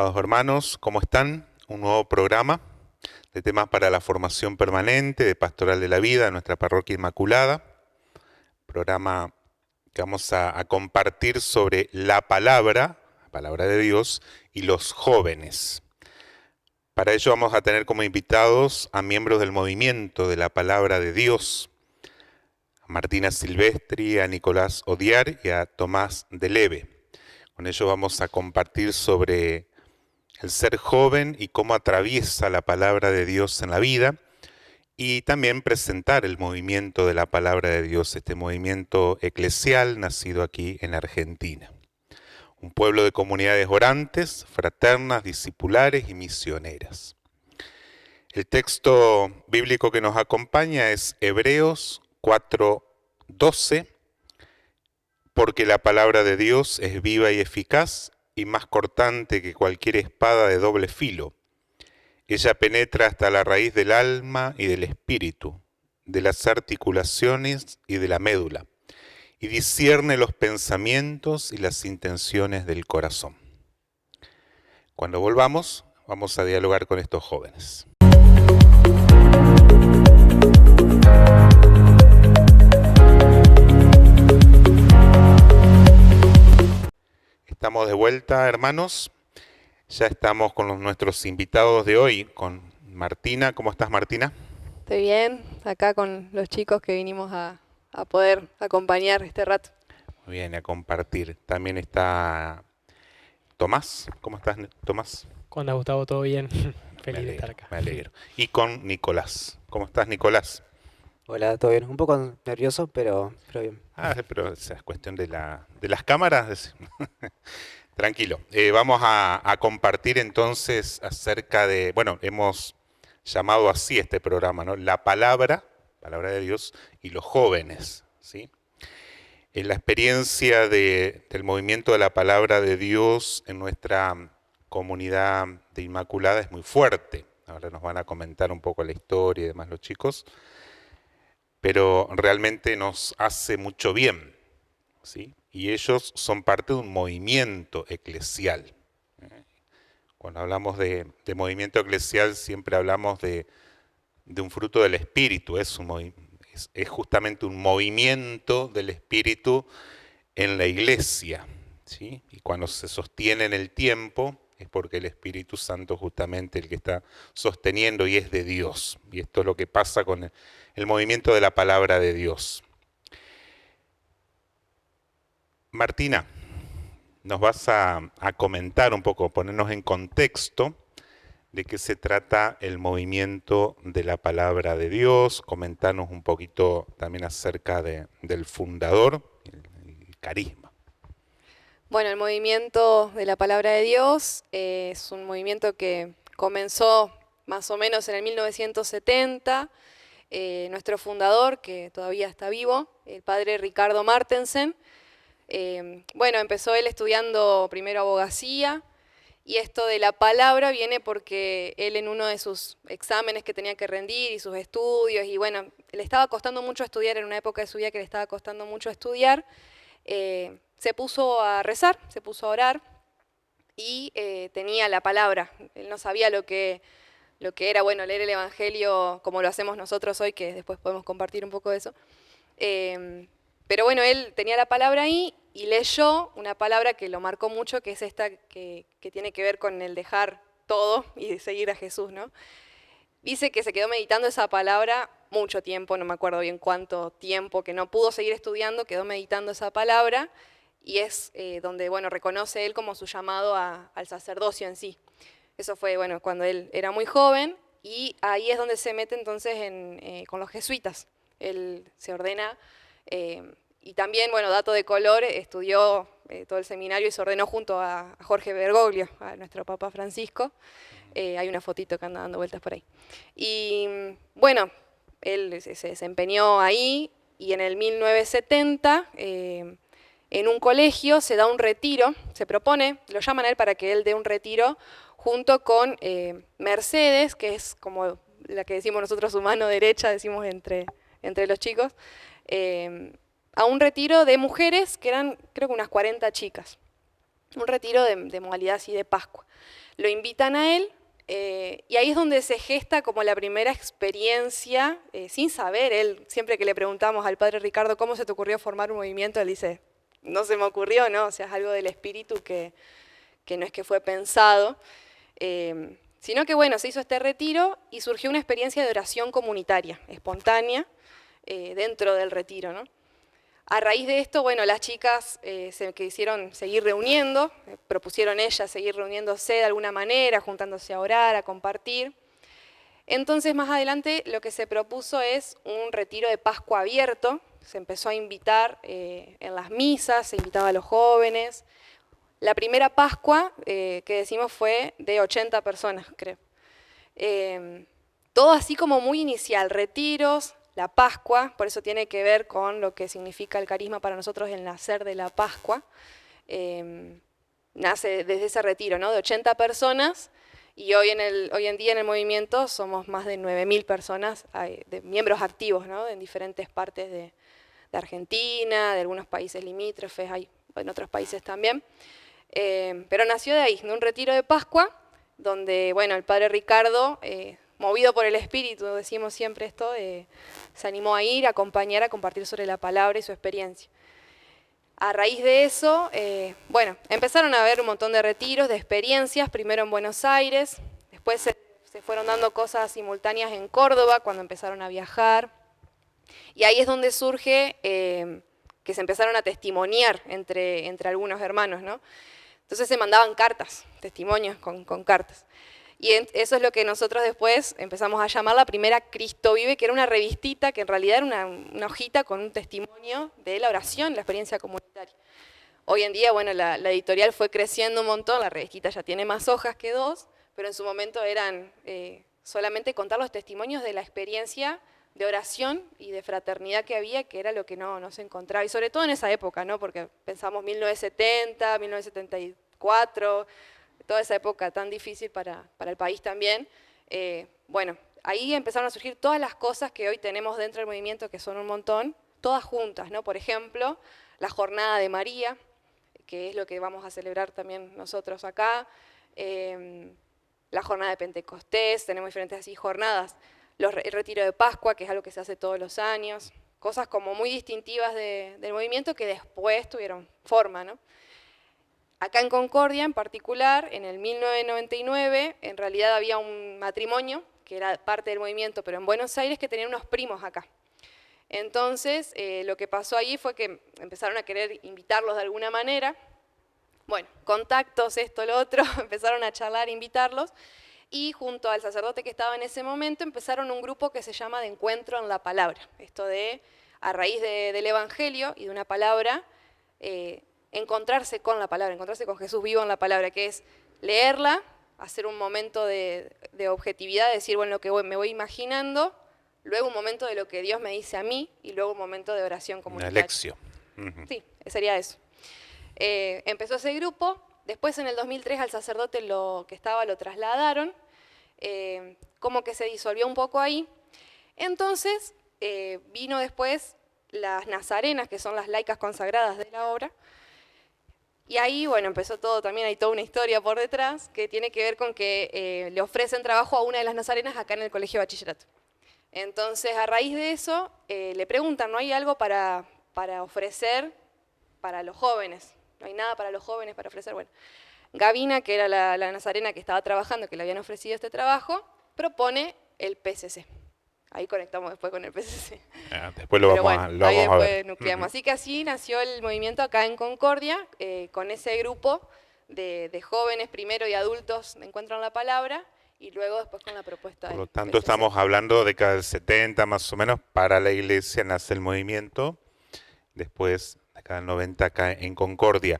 Amados hermanos, ¿cómo están? Un nuevo programa de temas para la formación permanente de Pastoral de la Vida de nuestra Parroquia Inmaculada. Programa que vamos a compartir sobre la palabra de Dios y los jóvenes. Para ello vamos a tener como invitados a miembros del movimiento de la palabra de Dios, a Martina Silvestri, a Nicolás Odiar y a Tomás Deleve. Con ellos vamos a compartir sobre el ser joven y cómo atraviesa la palabra de Dios en la vida, y también presentar el movimiento de la palabra de Dios, este movimiento eclesial nacido aquí en Argentina. Un pueblo de comunidades orantes, fraternas, discipulares y misioneras. El texto bíblico que nos acompaña es Hebreos 4:12, porque la palabra de Dios es viva y eficaz y más cortante que cualquier espada de doble filo. Ella penetra hasta la raíz del alma y del espíritu, de las articulaciones y de la médula, y discierne los pensamientos y las intenciones del corazón. Cuando volvamos, vamos a dialogar con estos jóvenes. Estamos de vuelta, hermanos. Ya estamos con nuestros invitados de hoy, con Martina. ¿Cómo estás, Martina? Estoy bien, acá con los chicos que vinimos a poder acompañar este rato. Muy bien, a compartir. También está Tomás. ¿Cómo estás, Tomás? ¿Cómo anda, Gustavo? ¿Todo bien? Me Feliz de estar alegro, acá. me alegro. Y con Nicolás. ¿Cómo estás, Nicolás? Hola, todo bien. Un poco nervioso, pero bien. Pero esa es cuestión de las cámaras. Tranquilo. Vamos a compartir entonces acerca de, bueno, hemos llamado así este programa, ¿no? La palabra de Dios y los jóvenes, ¿sí? La experiencia del movimiento de la palabra de Dios en nuestra comunidad de Inmaculada es muy fuerte. Ahora nos van a comentar un poco la historia y demás los chicos, pero realmente nos hace mucho bien, ¿sí? Y ellos son parte de un movimiento eclesial. Cuando hablamos de movimiento eclesial siempre hablamos de un fruto del Espíritu, es justamente un movimiento del Espíritu en la iglesia, ¿sí? Y cuando se sostiene en el tiempo es porque el Espíritu Santo es justamente el que está sosteniendo y es de Dios. Y esto es lo que pasa con el movimiento de la palabra de Dios. Martina, nos vas a comentar un poco, ponernos en contexto de qué se trata el movimiento de la palabra de Dios, comentarnos un poquito también acerca del fundador, el carisma. Bueno, el movimiento de la Palabra de Dios es un movimiento que comenzó más o menos en el 1970. Nuestro fundador, que todavía está vivo, el padre Ricardo Martensen, empezó él estudiando primero abogacía, y esto de la palabra viene porque él en uno de sus exámenes que tenía que rendir y sus estudios, y bueno, le estaba costando mucho estudiar, en una época de su vida que le estaba costando mucho estudiar, se puso a rezar, se puso a orar y tenía la palabra. Él no sabía lo que era, bueno, leer el Evangelio como lo hacemos nosotros hoy, que después podemos compartir un poco de eso. Pero bueno, él tenía la palabra ahí y leyó una palabra que lo marcó mucho, que es esta que tiene que ver con el dejar todo y seguir a Jesús, ¿no? Dice que se quedó meditando esa palabra mucho tiempo, no me acuerdo bien cuánto tiempo, que no pudo seguir estudiando, quedó meditando esa palabra, y es donde, bueno, reconoce él como su llamado al sacerdocio en sí. Eso fue, bueno, cuando él era muy joven, y ahí es donde se mete entonces con los jesuitas. Él se ordena, y también, bueno, dato de color, estudió todo el seminario y se ordenó junto a Jorge Bergoglio, a nuestro Papa Francisco. Hay una fotito que anda dando vueltas por ahí. Y bueno, él se desempeñó ahí, y en el 1970, en un colegio se da un retiro, se propone, lo llaman a él para que él dé un retiro junto con Mercedes, que es como la que decimos nosotros su mano derecha, decimos entre los chicos, a un retiro de mujeres que eran, creo que unas 40 chicas. Un retiro de modalidad así de Pascua. lo invitan a él, y ahí es donde se gesta como la primera experiencia, sin saber, él, siempre que le preguntamos al padre Ricardo cómo se te ocurrió formar un movimiento, él dice, no se me ocurrió, ¿no? O sea, es algo del espíritu que no es que fue pensado, sino que bueno, se hizo este retiro y surgió una experiencia de oración comunitaria, espontánea, dentro del retiro, ¿no? A raíz de esto, bueno, las chicas se quisieron seguir reuniendo, propusieron ellas seguir reuniéndose de alguna manera, juntándose a orar, a compartir. Entonces, más adelante, lo que se propuso es un retiro de Pascua abierto. Se empezó a invitar en las misas, se invitaba a los jóvenes. La primera Pascua que decimos fue de 80 personas, creo. Todo así como muy inicial, retiros, la Pascua, por eso tiene que ver con lo que significa el carisma para nosotros el nacer de la Pascua. Nace desde ese retiro, ¿no? De 80 personas, y hoy en día en el movimiento somos más de 9.000 personas, de miembros activos, ¿no? En diferentes partes de Argentina, de algunos países limítrofes, hay en otros países también. Pero nació de ahí, de un retiro de Pascua, donde bueno, el padre Ricardo, movido por el espíritu, decimos siempre esto, se animó a ir, a acompañar, a compartir sobre la palabra y su experiencia. A raíz de eso, bueno, empezaron a haber un montón de retiros, de experiencias, primero en Buenos Aires, después se fueron dando cosas simultáneas en Córdoba, cuando empezaron a viajar, y ahí es donde surge que se empezaron a testimoniar entre algunos hermanos, ¿no? Entonces se mandaban cartas, testimonios con cartas. Y eso es lo que nosotros después empezamos a llamar la primera Cristo Vive, que era una revistita, que en realidad era una hojita con un testimonio de la oración, la experiencia comunitaria. Hoy en día, bueno, la editorial fue creciendo un montón, la revistita ya tiene más hojas que 2, pero en su momento eran solamente contar los testimonios de la experiencia de oración y de fraternidad que había, que era lo que no se encontraba, y sobre todo en esa época, ¿no? Porque pensamos 1970, 1974, toda esa época tan difícil para el país también. Bueno, ahí empezaron a surgir todas las cosas que hoy tenemos dentro del movimiento, que son un montón, todas juntas, ¿no? Por ejemplo, la Jornada de María, que es lo que vamos a celebrar también nosotros acá, la Jornada de Pentecostés, tenemos diferentes así jornadas, el Retiro de Pascua, que es algo que se hace todos los años, cosas como muy distintivas del movimiento que después tuvieron forma, ¿no? Acá en Concordia, en particular, en el 1999, en realidad había un matrimonio, que era parte del movimiento, pero en Buenos Aires, que tenían unos primos acá. Entonces, lo que pasó allí fue que empezaron a querer invitarlos de alguna manera. Bueno, contactos, esto, lo otro, empezaron a charlar, invitarlos, y junto al sacerdote que estaba en ese momento, empezaron un grupo que se llama de Encuentro en la Palabra. Esto de, a raíz del Evangelio y de una palabra, encontrarse con la palabra, encontrarse con Jesús vivo en la palabra, que es leerla, hacer un momento de objetividad, decir, bueno, lo que me voy imaginando, luego un momento de lo que Dios me dice a mí, y luego un momento de oración comunitaria. Una lección. Sí, sería eso. Empezó ese grupo, después en el 2003 al sacerdote lo trasladaron, como que se disolvió un poco ahí. Entonces vino después las nazarenas, que son las laicas consagradas de la obra, y ahí, bueno, empezó todo, también hay toda una historia por detrás, que tiene que ver con que le ofrecen trabajo a una de las nazarenas acá en el Colegio de Bachillerato. Entonces, a raíz de eso, le preguntan, ¿no hay algo para ofrecer para los jóvenes? ¿No hay nada para los jóvenes para ofrecer? Bueno, Gavina, que era la nazarena que estaba trabajando, que le habían ofrecido este trabajo, propone el PCC. Ahí conectamos después con el PCC. Después lo vamos a ver. Nucleamos. Así que así nació el movimiento acá en Concordia, con ese grupo de jóvenes primero y adultos de Encuentro en la Palabra, y luego después con la propuesta del Por lo tanto, PCC. estamos hablando de década del 70 más o menos, para la iglesia nace el movimiento, después década del 90 acá en Concordia.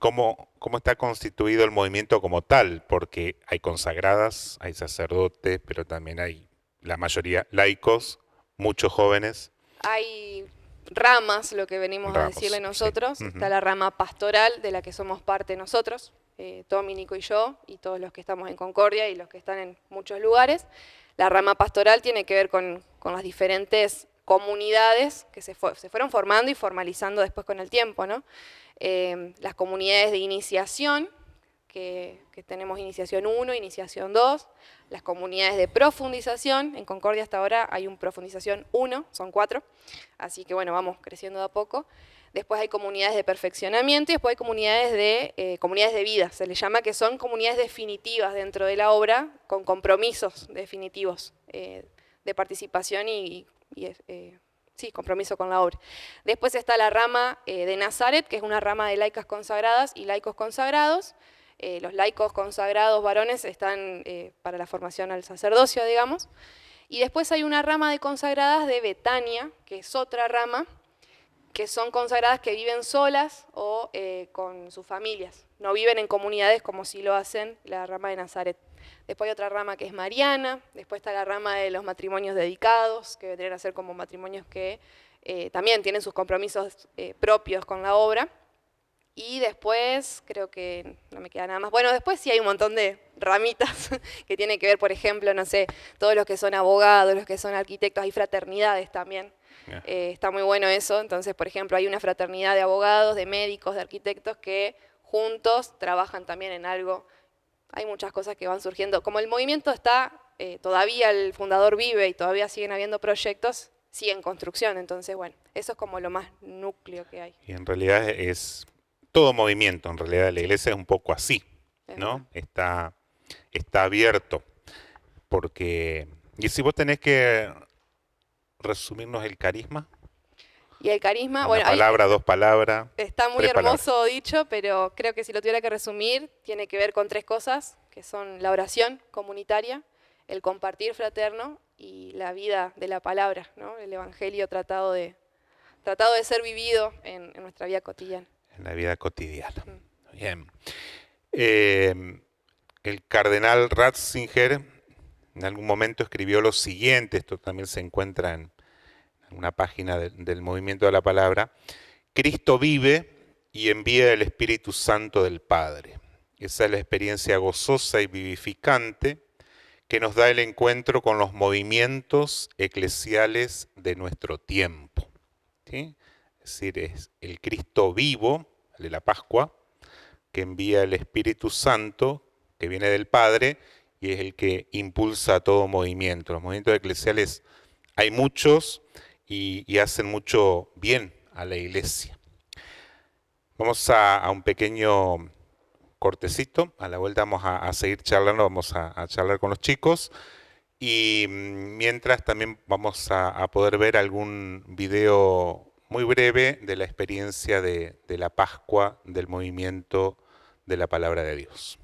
¿Cómo está constituido el movimiento como tal? Porque hay consagradas, hay sacerdotes, pero también hay la mayoría laicos, muchos jóvenes. Hay ramas, lo que venimos a decirle nosotros. Sí. Está la rama pastoral, de la que somos parte nosotros, Tommy, Nico y yo, y todos los que estamos en Concordia y los que están en muchos lugares. La rama pastoral tiene que ver con las diferentes comunidades que se fueron formando y formalizando después con el tiempo, ¿no? Las comunidades de iniciación, que tenemos iniciación 1, iniciación 2, las comunidades de profundización. En Concordia hasta ahora hay un profundización 1, son 4, así que bueno, vamos creciendo de a poco. Después hay comunidades de perfeccionamiento y después hay comunidades de vida, se les llama, que son comunidades definitivas dentro de la obra, con compromisos definitivos de participación sí, compromiso con la obra. Después está la rama de Nazaret, que es una rama de laicas consagradas y laicos consagrados. Los laicos consagrados varones están para la formación al sacerdocio, digamos. Y después hay una rama de consagradas de Betania, que es otra rama, que son consagradas que viven solas o con sus familias. No viven en comunidades como sí lo hacen la rama de Nazaret. Después hay otra rama que es mariana, después está la rama de los matrimonios dedicados, que vendrían a ser como matrimonios que también tienen sus compromisos propios con la obra. Y después, creo que no me queda nada más. Bueno, después sí hay un montón de ramitas que tienen que ver, por ejemplo, no sé, todos los que son abogados, los que son arquitectos, hay fraternidades también. Está muy bueno eso. Entonces, por ejemplo, hay una fraternidad de abogados, de médicos, de arquitectos que juntos trabajan también en algo. Hay muchas cosas que van surgiendo. Como el movimiento está, todavía el fundador vive y todavía siguen habiendo proyectos, sigue en construcción. Entonces, bueno, eso es como lo más núcleo que hay. Y en realidad es todo movimiento, en realidad la iglesia es un poco así, ¿no? Está abierto, porque... Y si vos tenés que resumirnos el carisma. Y el carisma, Una bueno, palabra, dos palabras. Está muy hermoso dicho, pero creo que si lo tuviera que resumir, tiene que ver con 3 cosas, que son la oración comunitaria, el compartir fraterno y la vida de la palabra, ¿no? El evangelio tratado de ser vivido en nuestra vida cotidiana. En la vida cotidiana. Bien. El cardenal Ratzinger en algún momento escribió lo siguiente, esto también se encuentra en una página del Movimiento de la Palabra: Cristo vive y envía el Espíritu Santo del Padre. Esa es la experiencia gozosa y vivificante que nos da el encuentro con los movimientos eclesiales de nuestro tiempo. ¿Sí? Es decir, es el Cristo vivo, el de la Pascua, que envía el Espíritu Santo, que viene del Padre, y es el que impulsa todo movimiento. Los movimientos eclesiales hay muchos y hacen mucho bien a la iglesia. Vamos a un pequeño cortecito, a la vuelta vamos a seguir charlando, vamos a charlar con los chicos, y mientras también vamos a poder ver algún video muy breve de la experiencia de la Pascua del movimiento de la Palabra de Dios.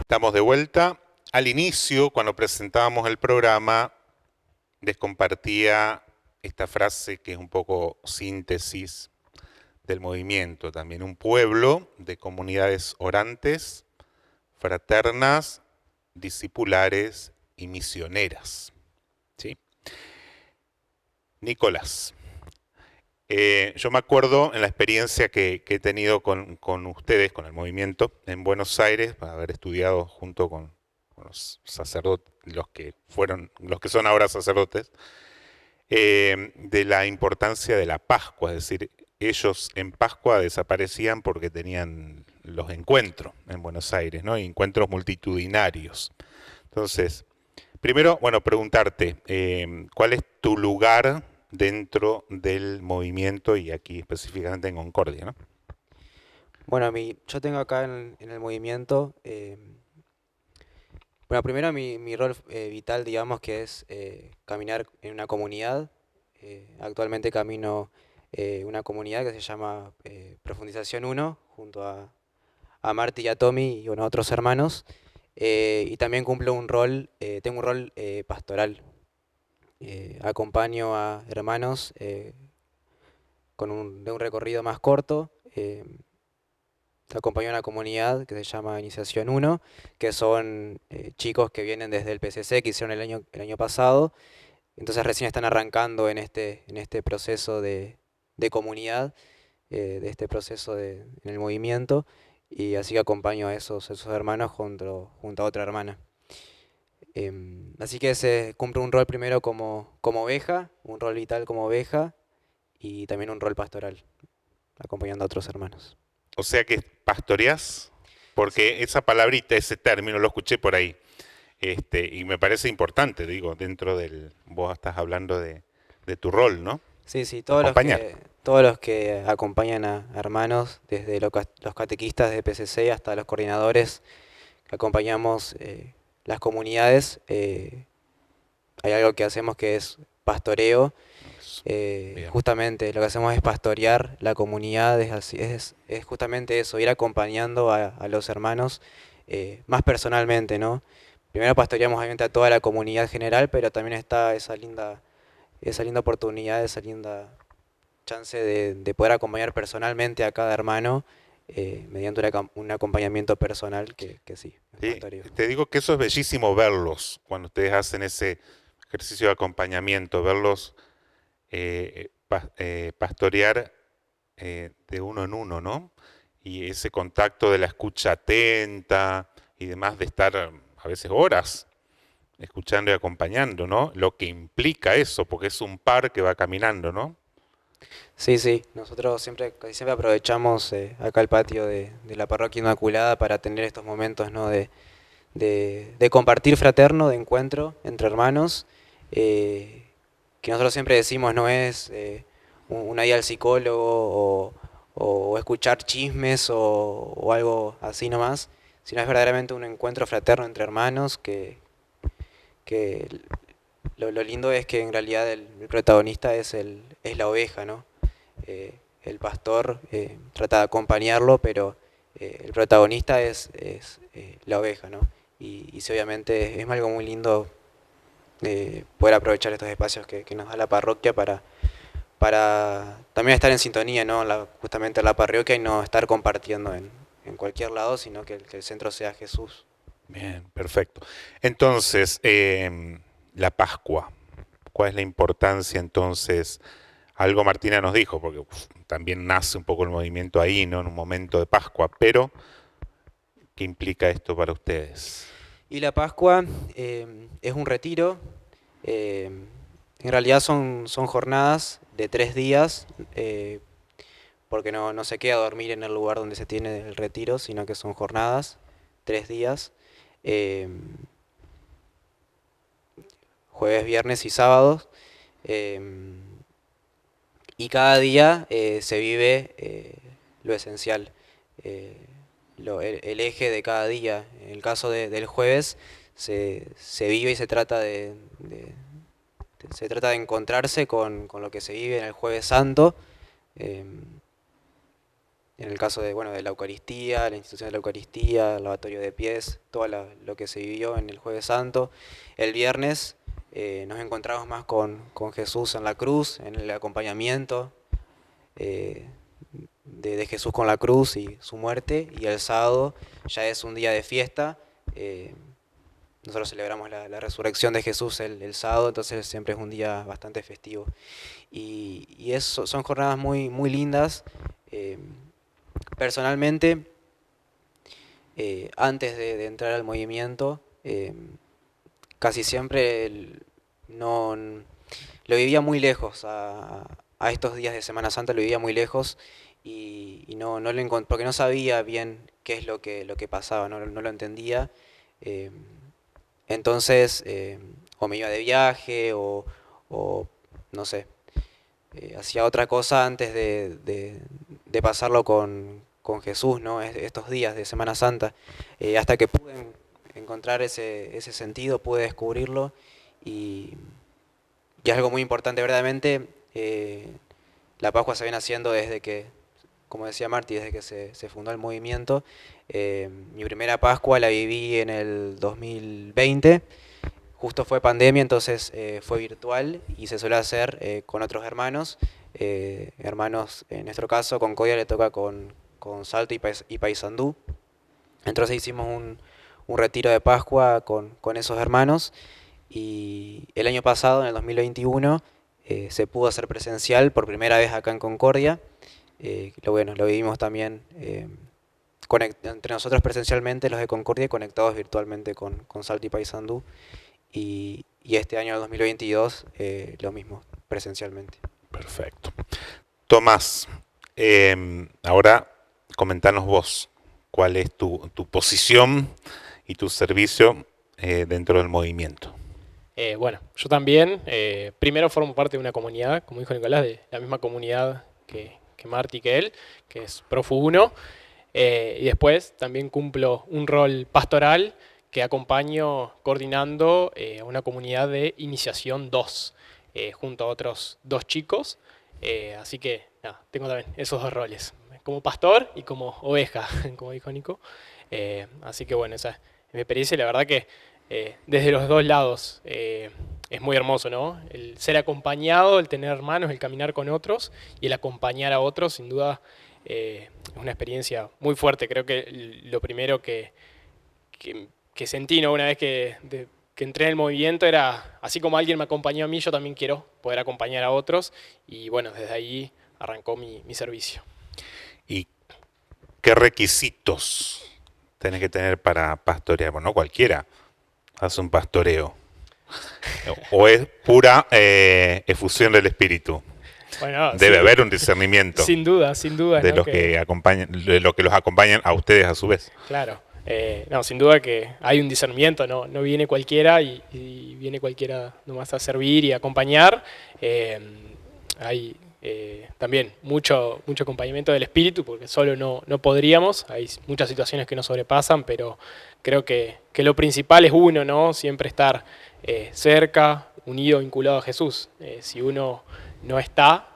Estamos de vuelta. Al inicio, cuando presentábamos el programa, les compartía esta frase que es un poco síntesis del movimiento también. Un pueblo de comunidades orantes, fraternas, discipulares y misioneras. ¿Sí? Nicolás. Yo me acuerdo en la experiencia que he tenido con ustedes, con el movimiento, en Buenos Aires, para haber estudiado junto con los sacerdotes, los que son ahora sacerdotes, de la importancia de la Pascua, es decir, ellos en Pascua desaparecían porque tenían los encuentros en Buenos Aires, ¿no? Y encuentros multitudinarios. Entonces, primero, bueno, preguntarte, ¿cuál es tu lugar dentro del movimiento y aquí específicamente en Concordia, ¿no? Bueno, yo tengo acá en el movimiento, bueno, primero mi rol vital, digamos, que es caminar en una comunidad. Actualmente camino una comunidad que se llama Profundización uno junto a Marty y a Tommy y bueno, otros hermanos. Y también cumplo un rol, tengo un rol pastoral. Acompaño a hermanos de un recorrido más corto. Acompaño a una comunidad que se llama Iniciación uno, que son chicos que vienen desde el PCC, que hicieron el año pasado. Entonces recién están arrancando en este proceso de comunidad, de este proceso en el movimiento. Y así que acompaño a esos hermanos junto a otra hermana. Así que se cumple un rol primero como oveja, un rol vital como oveja y también un rol pastoral, acompañando a otros hermanos. O sea que pastoreás, porque esa palabrita, ese término, lo escuché por ahí. Y me parece importante, digo, dentro del, vos estás hablando de tu rol, ¿no? Sí, sí, Acompañar. todos los que acompañan a hermanos, desde los catequistas de PCC hasta los coordinadores que acompañamos las comunidades, hay algo que hacemos que es pastoreo. Bien. Justamente lo que hacemos es pastorear la comunidad, es justamente eso, ir acompañando a los hermanos más personalmente, ¿no? Primero pastoreamos obviamente a toda la comunidad general, pero también está esa linda oportunidad, esa linda chance de poder acompañar personalmente a cada hermano mediante un acompañamiento personal que sí, es Sí, pastoreo. te digo que eso es bellísimo verlos cuando ustedes hacen ese ejercicio de acompañamiento, verlos pastorear de uno en uno, ¿no? Y ese contacto de la escucha atenta y demás, de estar a veces horas escuchando y acompañando, ¿no? Lo que implica eso, porque es un par que va caminando, ¿no? Sí, sí, nosotros casi siempre aprovechamos acá el patio de la parroquia Inmaculada para tener estos momentos, ¿no? De compartir fraterno, de encuentro entre hermanos, eh, que nosotros siempre decimos no es una ida al psicólogo o escuchar chismes o algo así nomás, sino es verdaderamente un encuentro fraterno entre hermanos que lo lindo es que en realidad el protagonista es la oveja, ¿no? El pastor trata de acompañarlo, pero el protagonista es la oveja, ¿no? Y sí, obviamente es algo muy lindo poder aprovechar estos espacios que nos da la parroquia para también estar en sintonía, ¿no? Justamente en la parroquia y no estar compartiendo en cualquier lado, sino que el centro sea Jesús. Bien, perfecto. Entonces, la Pascua, ¿cuál es la importancia entonces? Algo Martina nos dijo, porque también nace un poco el movimiento ahí, ¿no? En un momento de Pascua, pero ¿qué implica esto para ustedes? Y la Pascua es un retiro. En realidad son jornadas de 3 días, porque no se queda a dormir en el lugar donde se tiene el retiro, sino que son jornadas, 3 días, eh, jueves, viernes y sábados. eh, y cada día se vive lo esencial, eh, el eje de cada día. En el caso del jueves se vive y se trata de encontrarse con lo que se vive en el Jueves Santo. En el caso bueno, de la Eucaristía, la institución de la Eucaristía, el lavatorio de pies, todo lo que se vivió en el Jueves Santo. El viernes nos encontramos más con Jesús en la cruz, en el acompañamiento eh, de Jesús con la cruz y su muerte. Y el sábado ya es un día de fiesta. Nosotros celebramos la resurrección de Jesús el sábado, entonces siempre es un día bastante festivo. Y son jornadas muy, muy lindas. Eh, Personalmente, antes de entrar al movimiento, casi siempre no, lo vivía muy lejos a estos días de Semana Santa lo vivía muy lejos y no lo porque no sabía bien qué es lo que pasaba, no lo entendía. eh, entonces, o me iba de viaje o no sé, hacía otra cosa antes de pasarlo con Jesús, ¿no? Estos días de Semana Santa, hasta que pude encontrar ese sentido, pude descubrirlo y, y es algo muy importante, verdaderamente. La Pascua se viene haciendo desde que, como decía Marty, desde que se fundó el movimiento. Mi primera Pascua la viví en el 2020. Justo fue pandemia, entonces fue virtual y se suele hacer con otros hermanos. Hermanos, en nuestro caso, Concordia le toca con Salto y Paysandú. Entonces hicimos un retiro de Pascua con esos hermanos y el año pasado, en el 2021, se pudo hacer presencial por primera vez acá en Concordia. Bueno, lo vivimos también entre nosotros presencialmente, los de Concordia, conectados virtualmente con Salto y Paysandú. Y este año, el 2022, lo mismo, presencialmente. Perfecto. Tomás, ahora comentanos vos cuál es tu posición y tu servicio dentro del movimiento. Bueno, yo también, primero formo parte de una comunidad, como dijo Nicolás, de la misma comunidad que Marty y que él, que es Profu 1, y después también cumplo un rol pastoral que acompaño coordinando una comunidad de iniciación 2, junto a otros 2 chicos, así que nada, tengo también esos 2 roles, como pastor y como oveja, como dijo Nico, así que bueno, esa es mi experiencia y la verdad que desde los 2 lados es muy hermoso, ¿no? El ser acompañado, el tener hermanos, el caminar con otros y el acompañar a otros, sin duda, es una experiencia muy fuerte. Creo que lo primero que sentí, ¿no? Una vez que entré en el movimiento era, así como alguien me acompañó a mí, yo también quiero poder acompañar a otros y bueno, desde ahí arrancó mi servicio. ¿Y qué requisitos tenés que tener para pastorear? Bueno, no cualquiera hace un pastoreo. ¿O es pura efusión del espíritu? Bueno, Debe sí, haber un discernimiento sin duda, de ¿no? los que acompañan, de los que los acompañan a ustedes a su vez. Claro, no, sin duda que hay un discernimiento, no viene cualquiera y viene cualquiera nomás a servir y a acompañar. Hay también mucho acompañamiento del espíritu, porque solo no podríamos, hay muchas situaciones que nos sobrepasan, pero creo que lo principal es uno, ¿no? Siempre estar cerca, unido, vinculado a Jesús. Si uno no está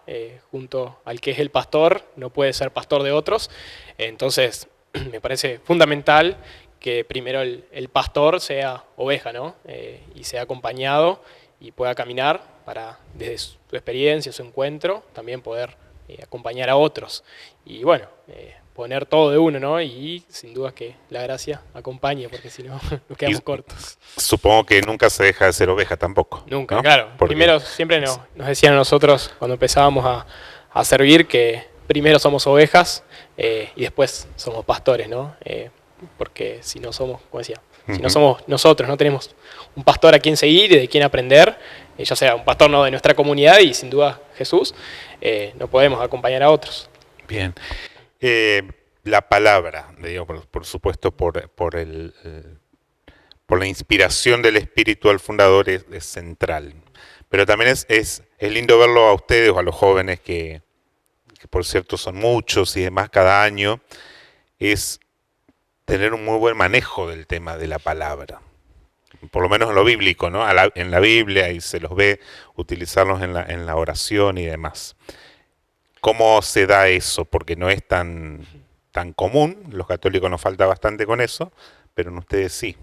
junto al que es el pastor, no puede ser pastor de otros. Entonces, me parece fundamental que primero el pastor sea oveja, ¿no? Y sea acompañado y pueda caminar para, desde su experiencia, su encuentro, también poder acompañar a otros. Y bueno, poner todo de uno, ¿no? Y sin duda que la gracia acompañe, porque si no nos quedamos cortos. Supongo que nunca se deja de ser oveja tampoco. Nunca, ¿no? claro. Porque Primero siempre nos decían a nosotros cuando empezábamos a servir que primero somos ovejas y después somos pastores, ¿no? Porque si no somos, como decía, si no somos nosotros, no tenemos un pastor a quien seguir y de quien aprender, ya sea un pastor no de nuestra comunidad y sin duda Jesús, no podemos acompañar a otros. Bien. La palabra, digo, por supuesto, por la inspiración del espíritu al fundador es central. Pero también es lindo verlo a ustedes o a los jóvenes que por cierto son muchos y demás cada año, es tener un muy buen manejo del tema de la palabra. Por lo menos en lo bíblico, ¿no? En la Biblia y se los ve utilizarlos en la oración y demás. ¿Cómo se da eso? Porque no es tan común, los católicos nos falta bastante con eso, pero en ustedes sí.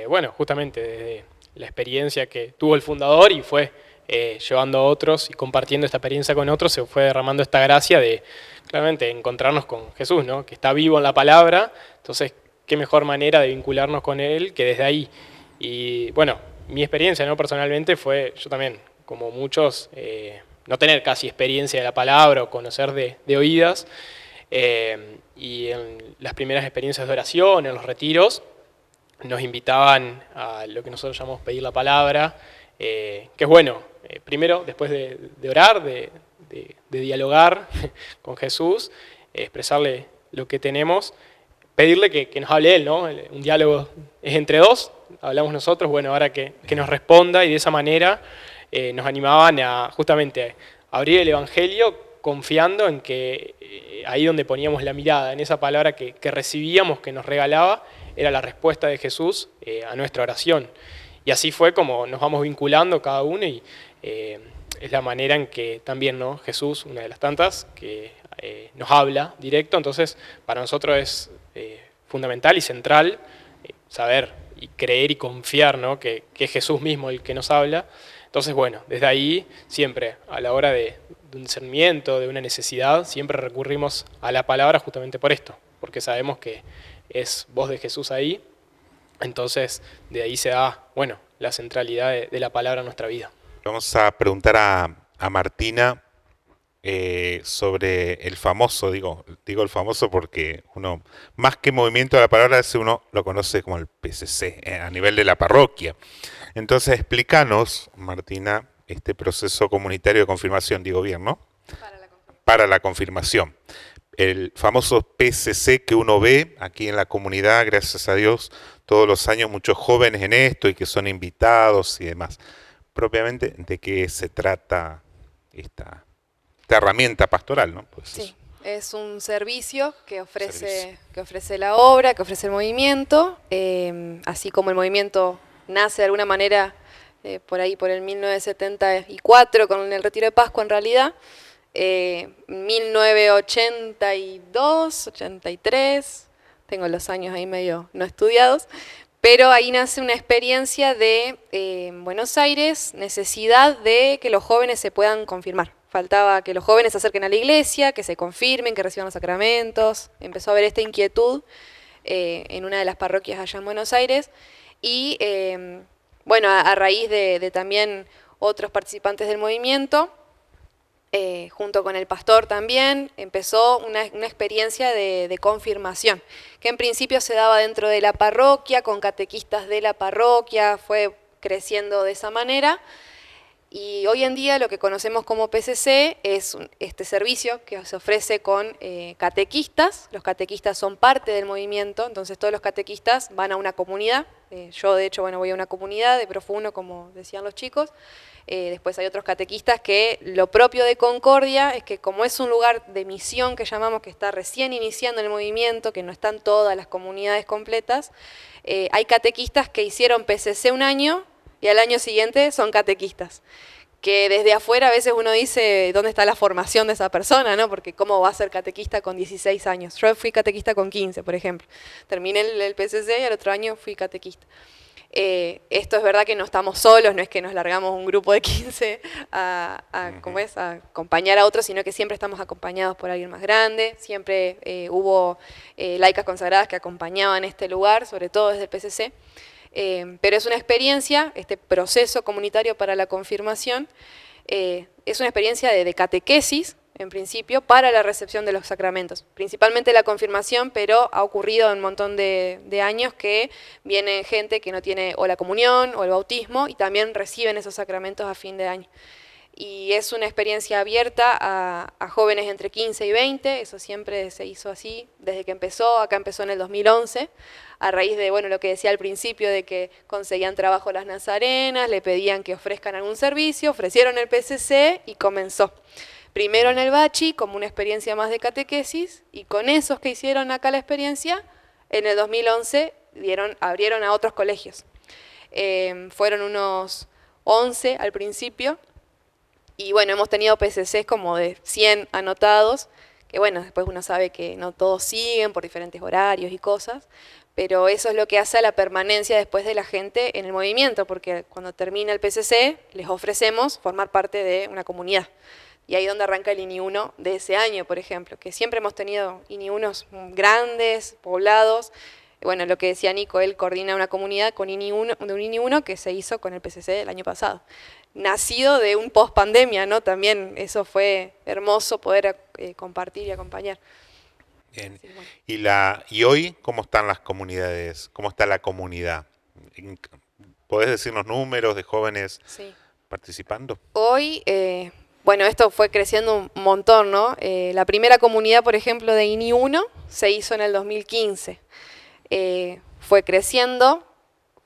Bueno, justamente desde la experiencia que tuvo el fundador y fue llevando a otros y compartiendo esta experiencia con otros, se fue derramando esta gracia de, claramente, encontrarnos con Jesús, ¿no? Que está vivo en la palabra, entonces, qué mejor manera de vincularnos con Él que desde ahí. Y bueno, mi experiencia, ¿no? Personalmente fue, yo también, como muchos, no tener casi experiencia de la palabra o conocer de oídas, y en las primeras experiencias de oración, en los retiros, nos invitaban a lo que nosotros llamamos pedir la palabra, que es bueno, primero, después de orar, de de dialogar con Jesús, expresarle lo que tenemos, pedirle que nos hable Él, ¿no? Un diálogo es entre dos, hablamos nosotros, bueno, ahora que nos responda, y de esa manera nos animaban a justamente abrir el Evangelio confiando en que ahí donde poníamos la mirada, en esa palabra que recibíamos, que nos regalaba, era la respuesta de Jesús a nuestra oración. Y así fue como nos vamos vinculando cada uno, y es la manera en que también, ¿no? Jesús, una de las tantas, que nos habla directo. Entonces para nosotros es fundamental y central saber y creer y confiar, ¿no? que es Jesús mismo el que nos habla. Entonces, bueno, desde ahí siempre a la hora de un discernimiento, de una necesidad, siempre recurrimos a la palabra justamente por esto, porque sabemos que es voz de Jesús ahí. Entonces de ahí se da, bueno, la centralidad de la palabra en nuestra vida. Vamos a preguntar a Martina sobre el famoso, digo el famoso porque uno, más que movimiento de la palabra, uno lo conoce como el PCC, a nivel de la parroquia. Entonces explícanos, Martina, este proceso comunitario de confirmación, digo bien, ¿no? Para la confirmación. El famoso PCC que uno ve aquí en la comunidad, gracias a Dios, todos los años muchos jóvenes en esto y que son invitados y demás. Propiamente, ¿de qué se trata esta herramienta pastoral, ¿no? Pues sí, es un servicio que ofrece la obra, que ofrece el movimiento, así como el movimiento nace de alguna manera por ahí, por el 1974, con el Retiro de Pascua en realidad, 1982, 83, tengo los años ahí medio no estudiados, pero ahí nace una experiencia de Buenos Aires, necesidad de que los jóvenes se puedan confirmar. Faltaba que los jóvenes se acerquen a la iglesia, que se confirmen, que reciban los sacramentos. Empezó a haber esta inquietud en una de las parroquias allá en Buenos Aires. Y bueno, a raíz de también otros participantes del movimiento, junto con el pastor también, empezó una experiencia de confirmación, que en principio se daba dentro de la parroquia, con catequistas de la parroquia, fue creciendo de esa manera. Y hoy en día lo que conocemos como PCC es este servicio que se ofrece con catequistas. Los catequistas son parte del movimiento, entonces todos los catequistas van a una comunidad. Yo de hecho voy a una comunidad de Profuno, como decían los chicos. Después hay otros catequistas que lo propio de Concordia es que como es un lugar de misión que llamamos, que está recién iniciando el movimiento, que no están todas las comunidades completas, hay catequistas que hicieron PCC un año y al año siguiente son catequistas, que desde afuera a veces uno dice ¿dónde está la formación de esa persona? ¿No? Porque ¿cómo va a ser catequista con 16 años? Yo fui catequista con 15, por ejemplo. Terminé el PCC y al otro año fui catequista. Esto es verdad que no estamos solos, no es que nos largamos un grupo de 15 a acompañar a otros, sino que siempre estamos acompañados por alguien más grande. Siempre hubo laicas consagradas que acompañaban este lugar, sobre todo desde el PCC. Pero es una experiencia, este proceso comunitario para la confirmación, es una experiencia de catequesis, en principio, para la recepción de los sacramentos. Principalmente la confirmación, pero ha ocurrido en un montón de años que viene gente que no tiene o la comunión o el bautismo y también reciben esos sacramentos a fin de año. Y es una experiencia abierta a jóvenes entre 15 y 20, eso siempre se hizo así desde que empezó, acá empezó en el 2011, a raíz de lo que decía al principio de que conseguían trabajo las nazarenas, le pedían que ofrezcan algún servicio, ofrecieron el PCC y comenzó. Primero en el Bachi, como una experiencia más de catequesis, y con esos que hicieron acá la experiencia, en el 2011 abrieron a otros colegios. Fueron unos 11 al principio, y hemos tenido PCCs como de 100 anotados, que después uno sabe que no todos siguen por diferentes horarios y cosas, pero eso es lo que hace a la permanencia después de la gente en el movimiento, porque cuando termina el PCC les ofrecemos formar parte de una comunidad. Y ahí es donde arranca el INI 1 de ese año, por ejemplo, que siempre hemos tenido INI 1s grandes, poblados. Lo que decía Nico, él coordina una comunidad con de un INI 1 que se hizo con el PCC del año pasado. Nacido de un post-pandemia, ¿no? También eso fue hermoso poder compartir y acompañar. Bien. Sí, ¿Y hoy cómo están las comunidades? ¿Cómo está la comunidad? ¿Podés decirnos números de jóvenes participando? Hoy bueno, esto fue creciendo un montón, ¿no? La primera comunidad, por ejemplo, de INI 1 se hizo en el 2015. Fue creciendo,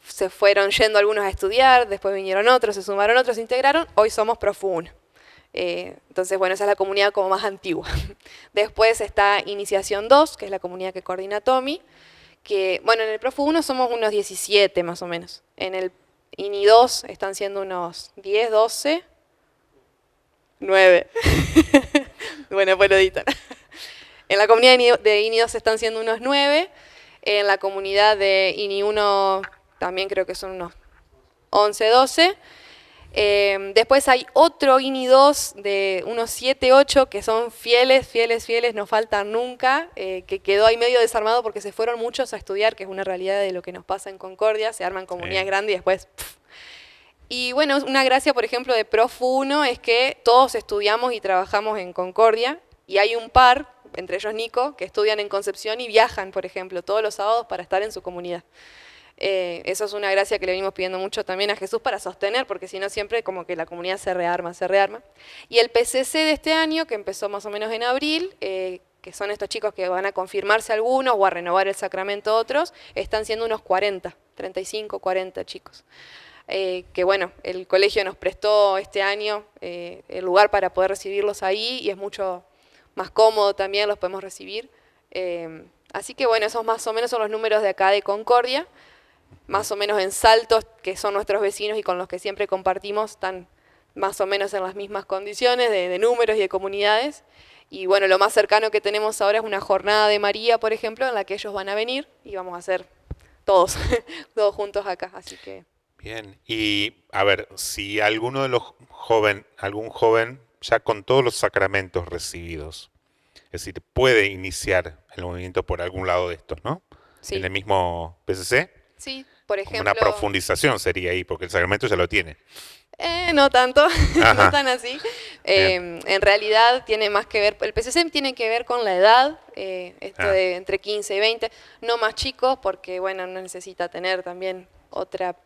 se fueron yendo algunos a estudiar, después vinieron otros, se sumaron otros, se integraron, hoy somos Profu 1. Entonces, bueno, esa es la comunidad como más antigua. Después está Iniciación 2, que es la comunidad que coordina Tommy, que, bueno, en el Profu 1 somos unos 17 más o menos. En el INI 2 están siendo unos 10, 12, 9. Bueno, pues lo editan. En la comunidad de INI 2 están siendo unos 9. En la comunidad de INI 1 también creo que son unos 11, 12. Después hay otro INI 2 de unos 7, 8 que son fieles, no faltan nunca, que quedó ahí medio desarmado porque se fueron muchos a estudiar, que es una realidad de lo que nos pasa en Concordia, se arman comunidades grandes y después... Y bueno, una gracia, por ejemplo, de Profu 1 es que todos estudiamos y trabajamos en Concordia y hay un par, entre ellos Nico, que estudian en Concepción y viajan, por ejemplo, todos los sábados para estar en su comunidad. Eso es una gracia que le venimos pidiendo mucho también a Jesús para sostener, porque si no siempre como que la comunidad se rearma. Y el PCC de este año, que empezó más o menos en abril, que son estos chicos que van a confirmarse algunos o a renovar el sacramento otros, están siendo unos 40, 35, 40 chicos. Que bueno, el colegio nos prestó este año el lugar para poder recibirlos ahí y es mucho más cómodo también, los podemos recibir. Así que bueno, esos más o menos son los números de acá de Concordia. Más o menos en Saltos, que son nuestros vecinos y con los que siempre compartimos, están más o menos en las mismas condiciones de números y de comunidades. Y bueno, lo más cercano que tenemos ahora es una jornada de María, por ejemplo, en la que ellos van a venir y vamos a hacer todos, todos juntos acá. Así que... Bien, y a ver, si alguno de los algún joven ya con todos los sacramentos recibidos, es decir, puede iniciar el movimiento por algún lado de estos, ¿no? Sí. En el mismo PCC. Sí, por ejemplo... Como una profundización sería ahí, porque el sacramento ya lo tiene. No tanto, no tan así. En realidad tiene más que ver, el PCC tiene que ver con la edad, de entre 15 y 20, no más chicos, porque bueno, no necesita tener también otra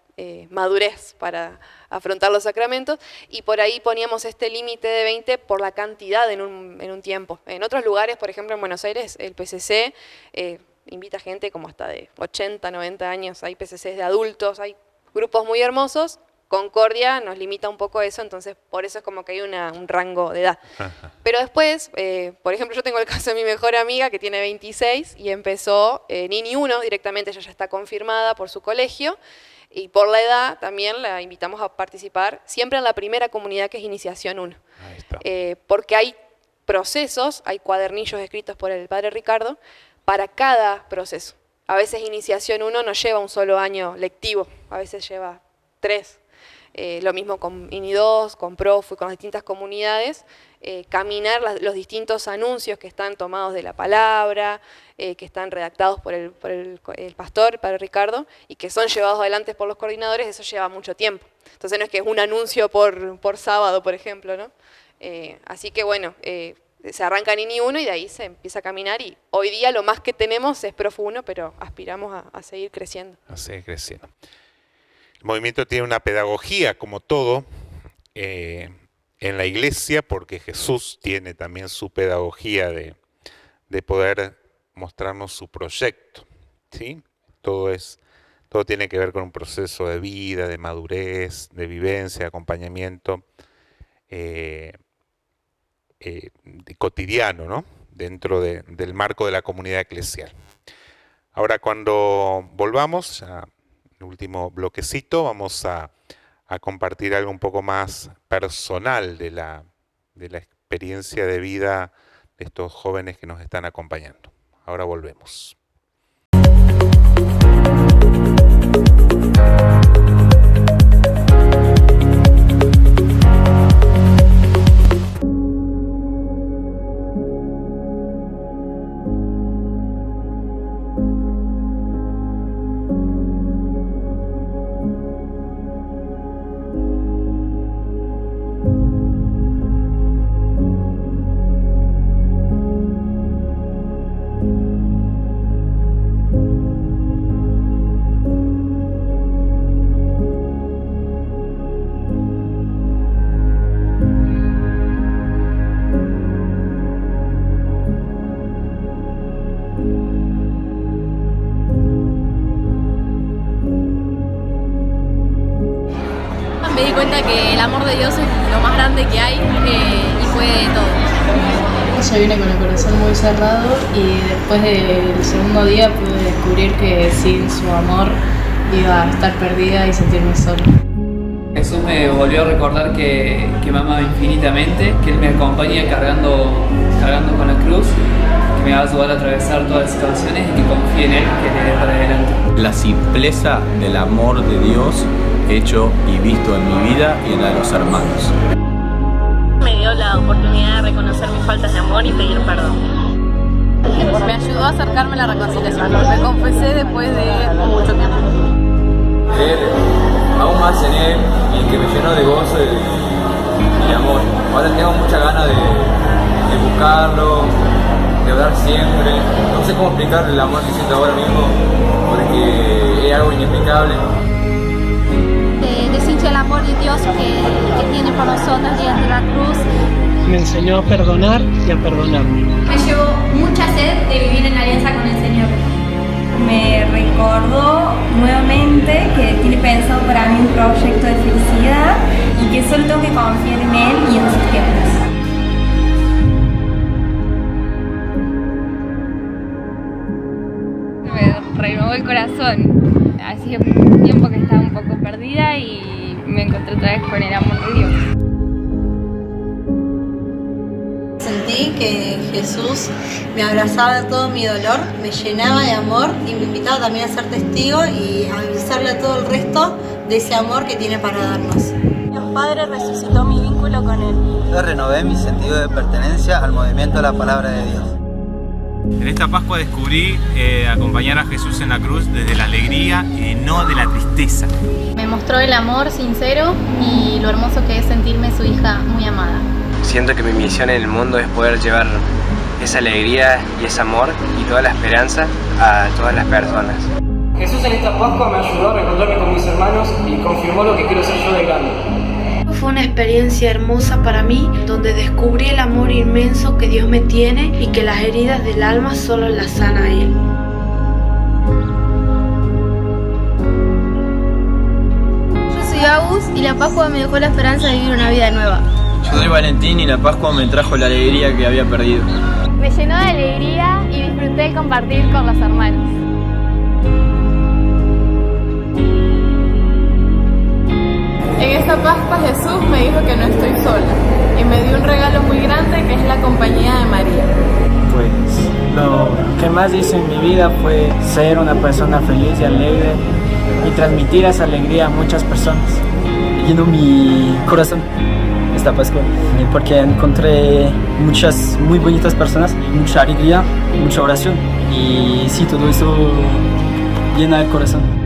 madurez para afrontar los sacramentos, y por ahí poníamos este límite de 20 por la cantidad en un tiempo. En otros lugares, por ejemplo en Buenos Aires, el PCC invita gente como hasta de 80, 90 años, hay PCCs de adultos, hay grupos muy hermosos. Concordia nos limita un poco eso, entonces por eso es como que hay un rango de edad. Pero después, por ejemplo, yo tengo el caso de mi mejor amiga que tiene 26 y empezó en INI 1 directamente, ella ya está confirmada por su colegio y por la edad también la invitamos a participar siempre en la primera comunidad que es Iniciación 1. Ahí está. Porque hay procesos, hay cuadernillos escritos por el padre Ricardo para cada proceso. A veces Iniciación 1 no lleva un solo año lectivo, a veces lleva 3. Lo mismo con INI 2, con Profu y con las distintas comunidades, caminar los distintos anuncios que están tomados de la palabra, que están redactados por el pastor, el padre Ricardo, y que son llevados adelante por los coordinadores, eso lleva mucho tiempo. Entonces no es que es un anuncio por sábado, por ejemplo, ¿no? Así que bueno, se arranca en INI 1 y de ahí se empieza a caminar, y hoy día lo más que tenemos es Profu 1, pero aspiramos a seguir creciendo. A seguir creciendo. El movimiento tiene una pedagogía, como todo, en la iglesia, porque Jesús tiene también su pedagogía de poder mostrarnos su proyecto, ¿sí? Todo tiene que ver con un proceso de vida, de madurez, de vivencia, de acompañamiento cotidiano, ¿no? Dentro del marco de la comunidad eclesial. Ahora, cuando volvamos, ya el último bloquecito, vamos a compartir algo un poco más personal de la experiencia de vida de estos jóvenes que nos están acompañando. Ahora volvemos. cuenta que el amor de Dios es lo más grande que hay y puede todo. Yo vine con el corazón muy cerrado y después del segundo día pude descubrir que sin su amor iba a estar perdida y sentirme sola. Jesús me volvió a recordar que me ama infinitamente, que Él me acompaña cargando con la cruz, que me va a ayudar a atravesar todas las situaciones y que confíe en Él, que le dé para adelante. La simpleza del amor de Dios hecho y visto en mi vida y en la de los hermanos. Me dio la oportunidad de reconocer mis faltas de amor y pedir perdón. Me ayudó a acercarme a la reconciliación. Me confesé después de mucho tiempo. Creer aún más en Él y que me llenó de gozo y de amor. Ahora tengo muchas ganas de buscarlo, de orar siempre. No sé cómo explicar el amor que siento ahora mismo, porque es algo inexplicable. Desincha el amor de Dios que tiene por nosotros desde la cruz. Me enseñó a perdonar y a perdonarme. Me llevó mucha sed de vivir en alianza con el Señor. Me recordó nuevamente que tiene pensado para mí un proyecto de felicidad y que solo tengo que confiar en Él y en sus tiempos. Me renovó el corazón. Hacía un tiempo que estaba un poco perdida y me encontré otra vez con el amor de Dios. Sentí que Jesús me abrazaba de todo mi dolor, me llenaba de amor y me invitaba también a ser testigo y a avisarle a todo el resto de ese amor que tiene para darnos. Dios Padre resucitó mi vínculo con Él. Yo renové mi sentido de pertenencia al movimiento de la palabra de Dios. En esta Pascua descubrí acompañar a Jesús en la cruz desde la alegría y no de la tristeza. Me mostró el amor sincero y lo hermoso que es sentirme su hija muy amada. Siento que mi misión en el mundo es poder llevar esa alegría y ese amor y toda la esperanza a todas las personas. Jesús en esta Pascua me ayudó a reencontrarme con mis hermanos y confirmó lo que quiero ser yo de grande. Fue una experiencia hermosa para mí, donde descubrí el amor inmenso que Dios me tiene y que las heridas del alma solo las sana Él. Yo soy Agus y la Pascua me dejó la esperanza de vivir una vida nueva. Yo soy Valentín y la Pascua me trajo la alegría que había perdido. Me llenó de alegría y disfruté el compartir con los hermanos. En esta Pascua Jesús me dijo que no estoy sola y me dio un regalo muy grande que es la compañía de María. Pues lo que más hice en mi vida fue ser una persona feliz y alegre y transmitir esa alegría a muchas personas. Llenó mi corazón esta Pascua porque encontré muchas muy bonitas personas, mucha alegría, mucha oración y sí, todo eso llena el corazón.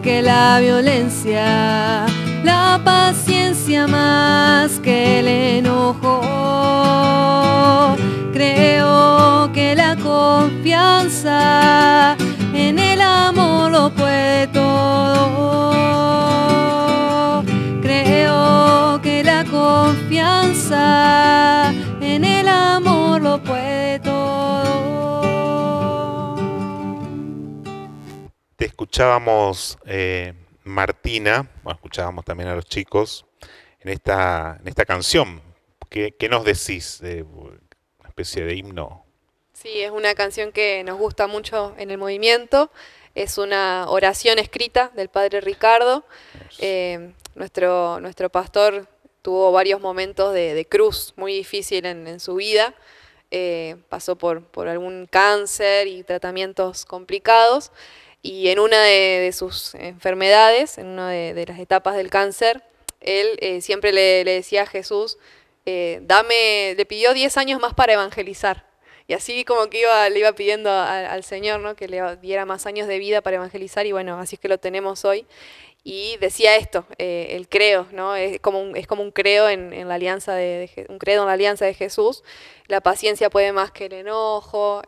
Que la violencia, la paciencia más que el enojo. Creo que la confianza en el amor lo puede todo. Creo que la confianza en el amor lo puede todo. Te escuchábamos, Martina, escuchábamos también a los chicos en esta canción. ¿Qué nos decís? Una especie de himno. Sí, es una canción que nos gusta mucho en el movimiento. Es una oración escrita del padre Ricardo. Nuestro pastor tuvo varios momentos de cruz muy difícil en su vida. pasó por algún cáncer y tratamientos complicados, y en una de sus enfermedades, en una de las etapas del cáncer, él siempre le decía a Jesús, le pidió 10 años más para evangelizar. Y así como que le iba pidiendo al Señor, ¿no?, que le diera más años de vida para evangelizar, y bueno, así es que lo tenemos hoy. Y decía esto, el creo, ¿no? Es como un creo en la alianza un credo en la alianza de Jesús. La paciencia puede más que el enojo.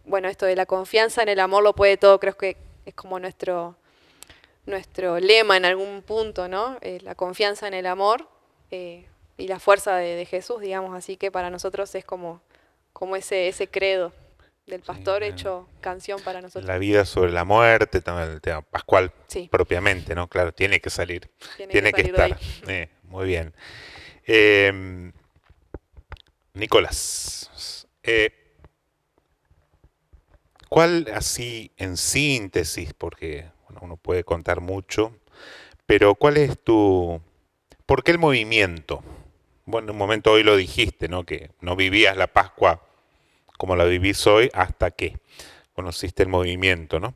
Bueno, esto de la confianza en el amor lo puede todo, creo que es como nuestro lema en algún punto, ¿no? La confianza en el amor y la fuerza de Jesús, digamos. Así que para nosotros es como ese credo del pastor hecho canción para nosotros. La vida sobre la muerte, también el tema pascual, sí, propiamente, ¿no? Claro, tiene que salir, tiene que estar. Muy bien. Nicolás, ¿cuál, así en síntesis, porque bueno, uno puede contar mucho, pero cuál es ¿por qué el movimiento? Bueno, en un momento hoy lo dijiste, ¿no? Que no vivías la Pascua como la vivís hoy hasta que conociste el movimiento, ¿no?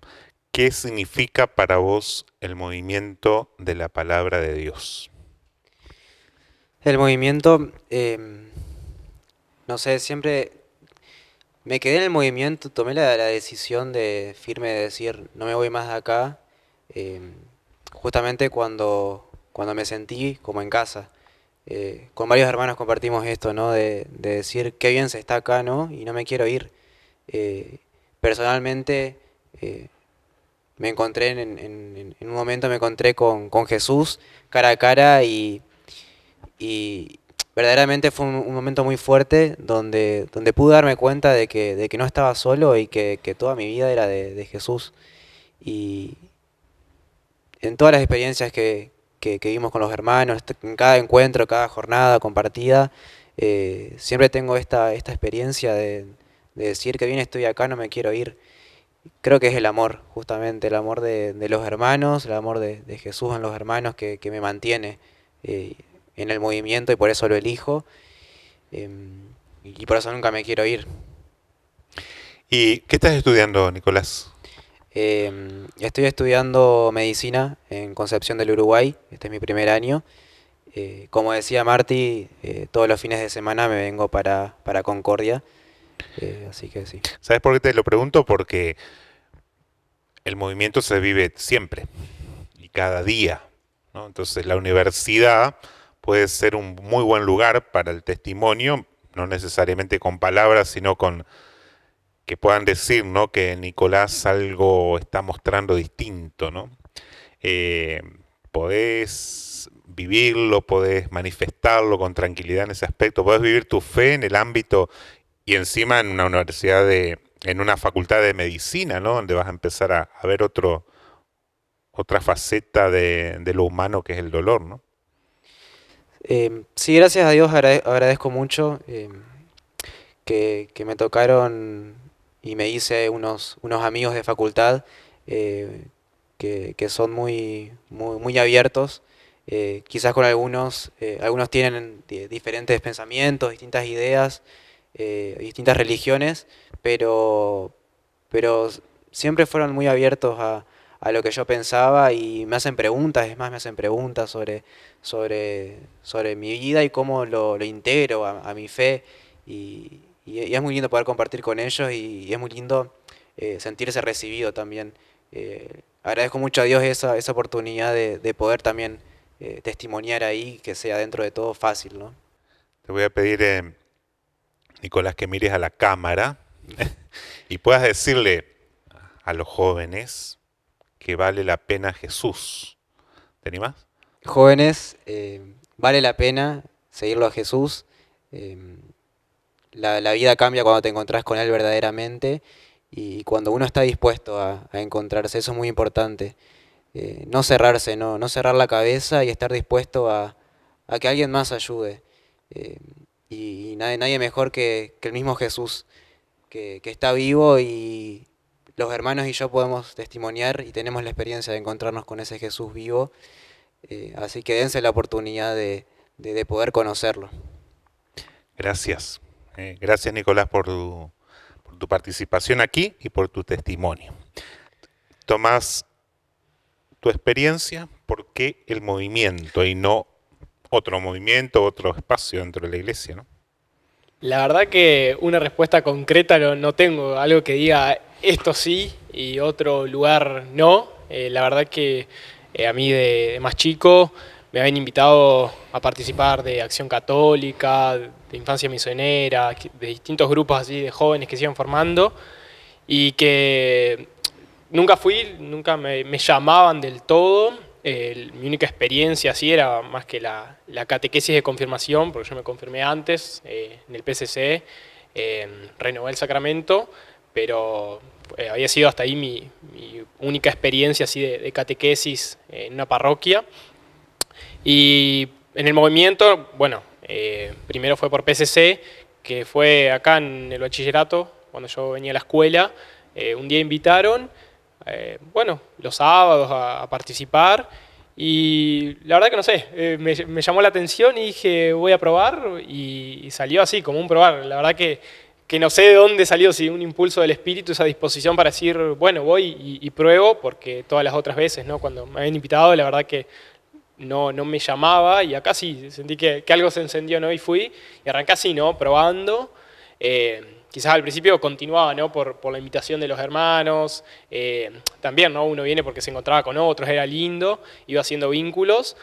¿Qué significa para vos el movimiento de la palabra de Dios? El movimiento, no sé, siempre me quedé en el movimiento, tomé la decisión firme de decir, no me voy más de acá, justamente cuando me sentí como en casa. Con varios hermanos compartimos esto, ¿no? De decir qué bien se está acá, ¿no? Y no me quiero ir. Personalmente me encontré en un momento con Jesús cara a cara y verdaderamente fue un momento muy fuerte donde pude darme cuenta de que no estaba solo y que toda mi vida era de Jesús. Y en todas las experiencias que vivimos con los hermanos, en cada encuentro, cada jornada compartida, siempre tengo esta experiencia de decir que bien estoy acá, no me quiero ir. Creo que es el amor, justamente, el amor de los hermanos, el amor de Jesús en los hermanos que me mantiene en el movimiento, y por eso lo elijo, y por eso nunca me quiero ir. ¿Y qué estás estudiando, Nicolás? Estoy estudiando medicina en Concepción del Uruguay, este es mi primer año. Como decía Marti, todos los fines de semana me vengo para Concordia, así que sí. ¿Sabes por qué te lo pregunto? Porque el movimiento se vive siempre y cada día, ¿no? Entonces la universidad puede ser un muy buen lugar para el testimonio, no necesariamente con palabras, sino con que puedan decir, ¿no?, que Nicolás algo está mostrando distinto, ¿no? Podés vivirlo, podés manifestarlo con tranquilidad en ese aspecto, podés vivir tu fe en el ámbito y encima en una universidad en una facultad de medicina, ¿no?, donde vas a empezar a ver otra faceta de lo humano que es el dolor, ¿no? Sí, gracias a Dios agradezco mucho que me tocaron y me hice unos amigos de facultad que son muy abiertos. Quizás con algunos tienen diferentes pensamientos, distintas ideas, distintas religiones, pero siempre fueron muy abiertos a lo que yo pensaba y me hacen preguntas, es más, me hacen preguntas sobre mi vida y cómo lo integro a mi fe, y es muy lindo poder compartir con ellos y es muy lindo sentirse recibido también. Agradezco mucho a Dios esa oportunidad de poder también testimoniar ahí, que sea dentro de todo fácil, ¿no? Te voy a pedir, Nicolás, que mires a la cámara y puedas decirle a los jóvenes que vale la pena Jesús. ¿Te animás? Jóvenes, vale la pena seguirlo a Jesús. La vida cambia cuando te encontrás con Él verdaderamente y cuando uno está dispuesto a encontrarse, eso es muy importante. No cerrarse, no cerrar la cabeza y estar dispuesto a que alguien más ayude. Y nadie mejor que el mismo Jesús, que está vivo, y los hermanos y yo podemos testimoniar y tenemos la experiencia de encontrarnos con ese Jesús vivo. Así que dense la oportunidad de poder conocerlo. Gracias. Gracias, Nicolás, por tu participación aquí y por tu testimonio. Tomás, tu experiencia, ¿por qué el movimiento y no otro movimiento, otro espacio dentro de la iglesia, ¿no? La verdad que una respuesta concreta no tengo, algo que diga esto sí y otro lugar no. La verdad que a mí de más chico me habían invitado a participar de Acción Católica, de Infancia Misionera, de distintos grupos así de jóvenes que se iban formando y que nunca me llamaban del todo. Mi única experiencia así era más que la catequesis de confirmación, porque yo me confirmé antes en el PCC, renové el sacramento, pero había sido hasta ahí mi única experiencia así de catequesis en una parroquia. Y en el movimiento, bueno, primero fue por PCC, que fue acá en el bachillerato, cuando yo venía a la escuela, un día invitaron, bueno, los sábados a participar, y la verdad que no sé, me llamó la atención y dije voy a probar, y salió así, como un probar. La verdad que no sé de dónde salió, si un impulso del espíritu, esa disposición para decir, bueno, voy y pruebo, porque todas las otras veces, ¿no? Cuando me habían invitado, la verdad que no me llamaba, y acá sí, sentí que algo se encendió, ¿no? Y fui, y arranqué así, ¿no? Probando. Quizás al principio continuaba, ¿no? por la invitación de los hermanos, también, ¿no? Uno viene porque se encontraba con otros, era lindo, iba haciendo vínculos,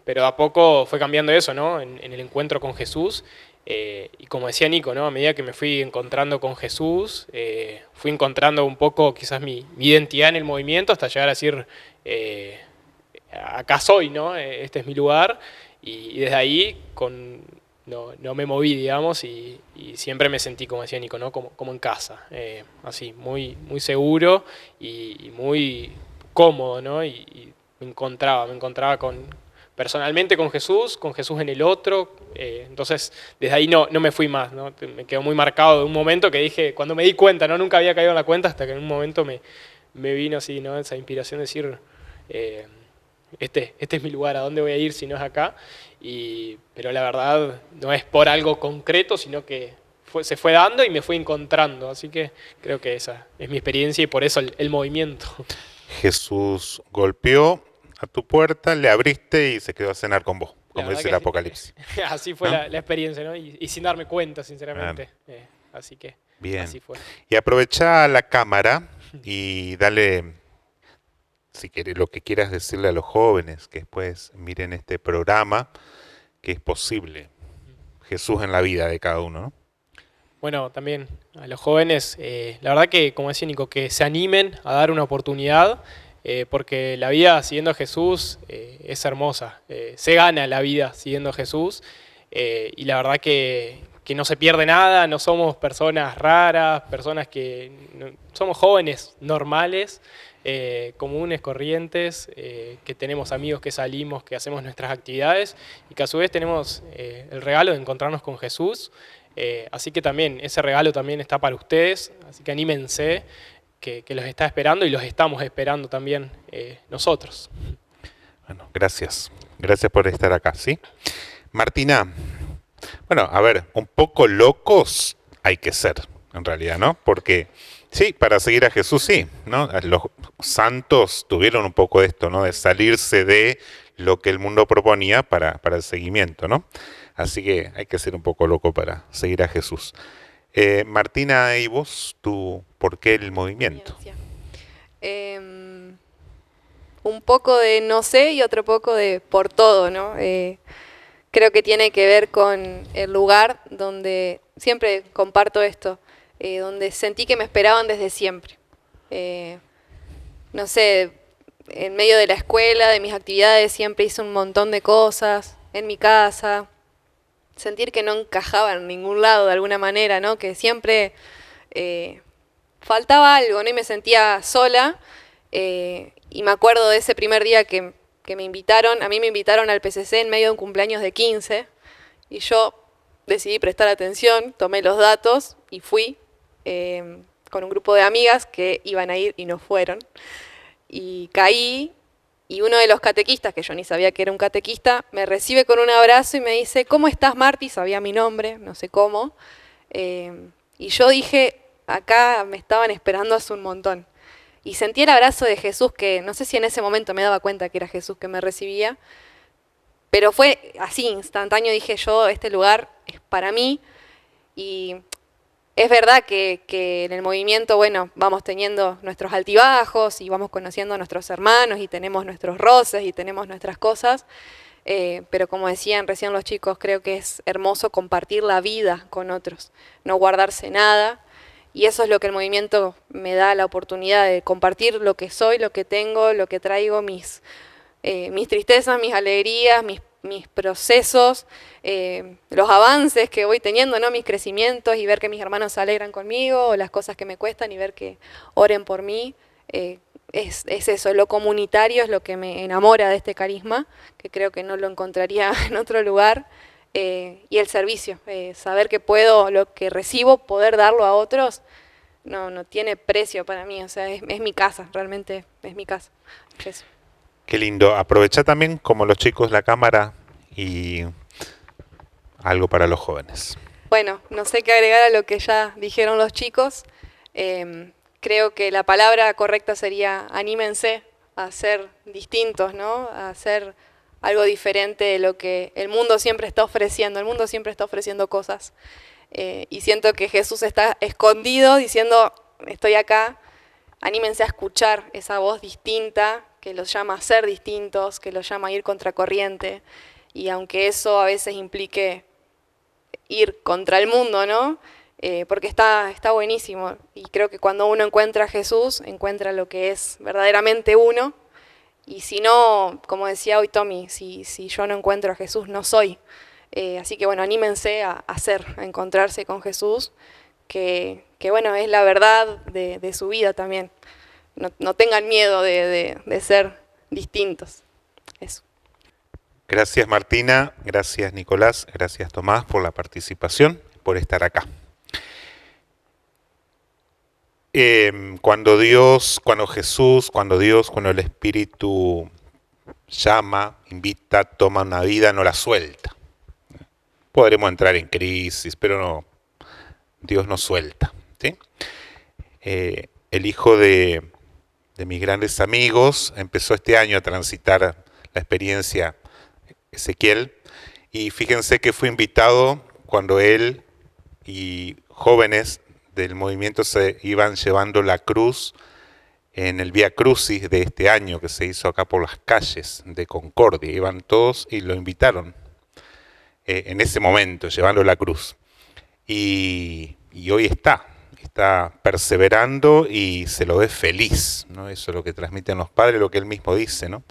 pero a poco fue cambiando eso, ¿no? En el encuentro con Jesús, y como decía Nico, ¿no? A medida que me fui encontrando con Jesús, fui encontrando un poco quizás mi identidad en el movimiento, hasta llegar a decir, acá soy, ¿no? Este es mi lugar, y desde ahí no me moví, digamos, y siempre me sentí, como decía Nico, ¿no? como en casa, así, muy seguro y muy cómodo, ¿no? Y me encontraba personalmente con Jesús en el otro, entonces desde ahí no me fui más, ¿no? Me quedó muy marcado de un momento que dije, cuando me di cuenta, ¿no? Nunca había caído en la cuenta hasta que en un momento me vino así, ¿no? Esa inspiración de decir, este es mi lugar, ¿a dónde voy a ir si no es acá? Pero la verdad no es por algo concreto, sino que se fue dando y me fui encontrando, así que creo que esa es mi experiencia y por eso el movimiento. Jesús golpeó a tu puerta, le abriste y se quedó a cenar con vos, como dice el Apocalipsis. Así fue, ¿no? la experiencia, ¿no? Y sin darme cuenta, sinceramente. Claro. Así que bien. Así fue. Y aprovecha la cámara y dale, si quieres, lo que quieras decirle a los jóvenes que después miren este programa, que es posible Jesús en la vida de cada uno, ¿no? Bueno, también a los jóvenes, la verdad que, como decía Nico, que se animen a dar una oportunidad, porque la vida siguiendo a Jesús es hermosa, se gana la vida siguiendo a Jesús, y la verdad que no se pierde nada, no somos personas raras, personas somos jóvenes normales, comunes, corrientes, que tenemos amigos, que salimos, que hacemos nuestras actividades y que a su vez tenemos el regalo de encontrarnos con Jesús, así que también ese regalo también está para ustedes, así que anímense, que los está esperando y los estamos esperando también nosotros. Bueno, gracias por estar acá, ¿sí? Martina, bueno, a ver, un poco locos hay que ser, en realidad, ¿no? Porque sí, para seguir a Jesús sí, ¿no? Los santos tuvieron un poco esto, ¿no? De salirse de lo que el mundo proponía para el seguimiento, ¿no? Así que hay que ser un poco loco para seguir a Jesús. Martina, ¿y vos, por qué el movimiento? Un poco de no sé y otro poco de por todo, ¿no? Creo que tiene que ver con el lugar donde, siempre comparto esto, donde sentí que me esperaban desde siempre. No sé, en medio de la escuela, de mis actividades, siempre hice un montón de cosas, en mi casa, sentir que no encajaba en ningún lado de alguna manera, ¿no? Que siempre faltaba algo, ¿no? Y me sentía sola, y me acuerdo de ese primer día que me invitaron, a mí me invitaron al PCC en medio de un cumpleaños de 15, y yo decidí prestar atención, tomé los datos y fui con un grupo de amigas que iban a ir y no fueron. Y caí Y uno de los catequistas, que yo ni sabía que era un catequista, me recibe con un abrazo y me dice, ¿cómo estás, Marti? Sabía mi nombre, no sé cómo. Y yo dije, acá me estaban esperando hace un montón. Y sentí el abrazo de Jesús, que no sé si en ese momento me daba cuenta que era Jesús que me recibía, pero fue así, instantáneo, dije yo, este lugar es para mí. Y es verdad que en el movimiento, bueno, vamos teniendo nuestros altibajos y vamos conociendo a nuestros hermanos y tenemos nuestros roces y tenemos nuestras cosas, pero como decían recién los chicos, creo que es hermoso compartir la vida con otros, no guardarse nada. Y eso es lo que el movimiento me da la oportunidad de compartir lo que soy, lo que tengo, lo que traigo, mis tristezas, mis alegrías, mis procesos, los avances que voy teniendo, ¿no? Mis crecimientos, y ver que mis hermanos se alegran conmigo, o las cosas que me cuestan y ver que oren por mí. Es eso, lo comunitario es lo que me enamora de este carisma, que creo que no lo encontraría en otro lugar. Y el servicio, saber que puedo, lo que recibo, poder darlo a otros, no tiene precio para mí, o sea, es mi casa, realmente es mi casa. Eso. Qué lindo. Aprovecha también, como los chicos, la cámara y algo para los jóvenes. Bueno, no sé qué agregar a lo que ya dijeron los chicos. Creo que la palabra correcta sería anímense a ser distintos, ¿no? A ser algo diferente de lo que el mundo siempre está ofreciendo. El mundo siempre está ofreciendo cosas. Y siento que Jesús está escondido diciendo, estoy acá, anímense a escuchar esa voz distinta que los llama a ser distintos, que los llama a ir contracorriente. Y aunque eso a veces implique ir contra el mundo, ¿no? Porque está buenísimo. Y creo que cuando uno encuentra a Jesús, encuentra lo que es verdaderamente uno. Y si no, como decía hoy Tommy, si yo no encuentro a Jesús, no soy. Así que bueno, anímense a encontrarse con Jesús, que bueno, es la verdad de su vida también. No tengan miedo de ser distintos. Eso. Gracias Martina, gracias Nicolás, gracias Tomás por la participación, por estar acá. Cuando el Espíritu llama, invita, toma una vida, no la suelta. Podremos entrar en crisis, pero no, Dios no suelta, ¿sí? El hijo de mis grandes amigos empezó este año a transitar la experiencia Ezequiel, y fíjense que fue invitado cuando él y jóvenes del movimiento se iban llevando la cruz en el Vía Crucis de este año que se hizo acá por las calles de Concordia. Iban todos y lo invitaron en ese momento, llevando la cruz. Y hoy está perseverando y se lo ve feliz, ¿no? Eso es lo que transmiten los padres, lo que él mismo dice, ¿no?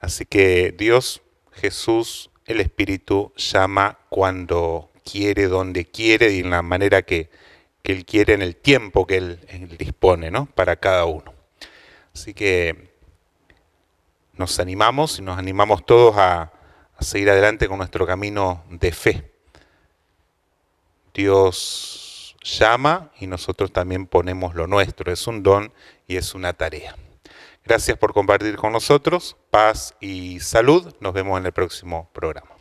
Así que Dios, Jesús, el Espíritu llama cuando quiere, donde quiere y en la manera que Él quiere, en el tiempo que Él dispone, ¿no? Para cada uno. Así que nos animamos todos a seguir adelante con nuestro camino de fe. Dios llama y nosotros también ponemos lo nuestro. Es un don y es una tarea. Gracias por compartir con nosotros. Paz y salud. Nos vemos en el próximo programa.